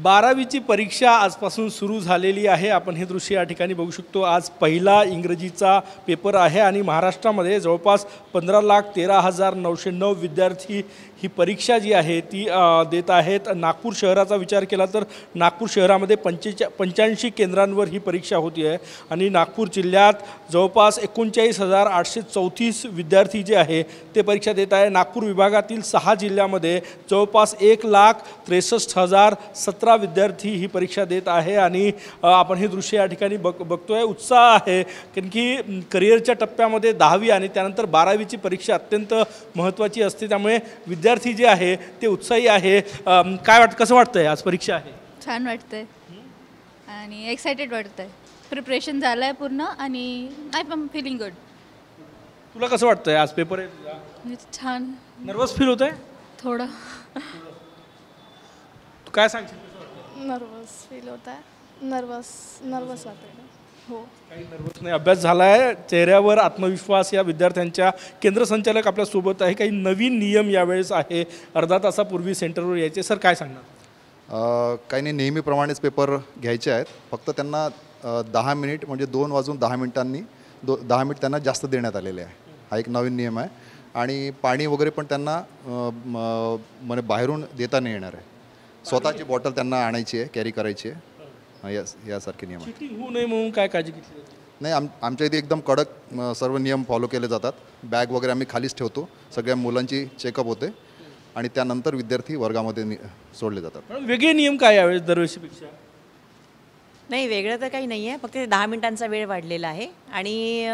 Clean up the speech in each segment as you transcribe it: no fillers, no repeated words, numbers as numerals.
12वीची परीक्षा आजपासून सुरू झालेली आहे। आपण हे दृश्य या ठिकाणी बघू शकतो। आज पहिला इंग्रजीचा पेपर आहे आणि महाराष्ट्रामध्ये जवळपास 15,13,909 विद्यार्थी ही परीक्षा जी आहे ती देत आहेत। नागपूर शहराचा विचार केला तर नागपूर शहरामध्ये 85 केंद्रांवर ही परीक्षा होती आहे आणि नागपूर जिल्ह्यात जवळपास 39,834 विद्यार्थी जे आहे ते परीक्षा देत आहे। नागपूर विभागातील 6 जिल्ह्यामध्ये जवळपास 1,63,017 विद्यार्थी ही परीक्षा देत आहे आणि आपण हे दृश्य या ठिकाणी बघतोय। उत्साह आहे कारण की करिअरच्या टप्प्यामध्ये 10वी आणि त्यानंतर 12वीची परीक्षा अत्यंत महत्त्वाची असते, त्यामुळे विद्यार्थी जे आहे ते उत्साही आहे। काय कसं वाटतंय आज परीक्षा आहे? छान वाटतंय आणि एक्साइटेड वाटतंय। प्रिपरेशन झालंय पूर्ण आणि आय एम फीलिंग गुड। तुला कसं वाटतंय आज पेपर आहे तुझा? छान। नर्वस फील होतंय? थोडं। तू काय सांगशील? नर्वस फील होत आहे। नर्वस वाटतं। हो, काही नर्वस नाही, अभ्यास झाला आहे, चेहऱ्यावर आत्मविश्वास। या विद्यार्थ्यांच्या केंद्र संचालक आपल्या सोबत आहे। काही नवीन नियम यावेळेस आहे, अर्धा तासापूर्वी सेंटरवर यायचे। सर काय सांगणार? काही नाही, नेहमीप्रमाणेच पेपर घ्यायचे आहेत, फक्त त्यांना 10 मिनिट म्हणजे 2 वाजून 10 मिनिटांनी 10 मिनिट त्यांना जास्त देण्यात आलेले आहे। हा एक नवीन नियम आहे आणि पाणी वगैरे पण त्यांना म्हणजे बाहेरून देता नाही येणार आहे। स्वतःची बॉटल त्यांना आणायची आहे, कॅरी करायची आहे। यासारखे नियम चीटिंग होऊ नये म्हणून काय काळजी घेतली जाते? नाही, आमच्या इथे एकदम कडक सर्व नियम फॉलो केले जातात। बॅग वगैरे आम्ही खालीच ठेवतो, सगळ्या मुलांची चेकअप होते आणि त्यानंतर विद्यार्थी वर्गामध्ये सोडले जातात। वेगळे नियम काय यावेळेस दरवर्षीपेक्षा? नाही, वेगळं तर काही नाही आहे, फक्त 10 मिनिटांचा वेळ वाढलेला आहे आणि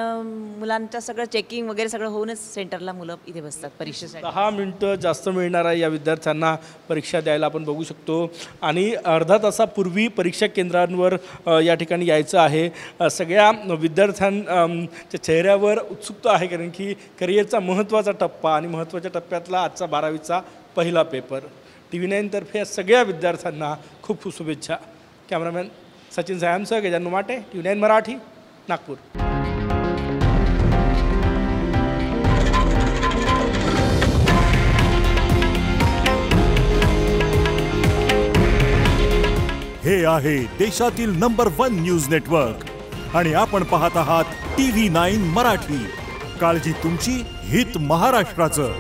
मुलांचं सगळं चेकिंग वगैरे सगळं होऊनच सेंटरला मुलं इथे बसतात परीक्षेसाठी। 10 मिनिटं जास्त मिळणार आहे या विद्यार्थ्यांना परीक्षा द्यायला, आपण बघू शकतो। आणि अर्धा तासापूर्वी परीक्षा केंद्रांवर या ठिकाणी यायचं आहे। सगळ्या विद्यार्थ्यांच्या चेहऱ्यावर उत्सुकता आहे कारण की करिअरचा महत्त्वाचा टप्पा आणि महत्त्वाच्या टप्प्यातला आजचा 12वीचा पहिला पेपर। TV9 तर्फे सगळ्या विद्यार्थ्यांना खूप खूप शुभेच्छा। कॅमेरामॅन सचिन सायमसह गजानन माटे, TV9 मराठी, नागपूर। हे आहे देशातील नंबर 1 न्यूज नेटवर्क आणि आपण पाहत आहात TV9 मराठी। काळजी तुमची, हित महाराष्ट्राचं।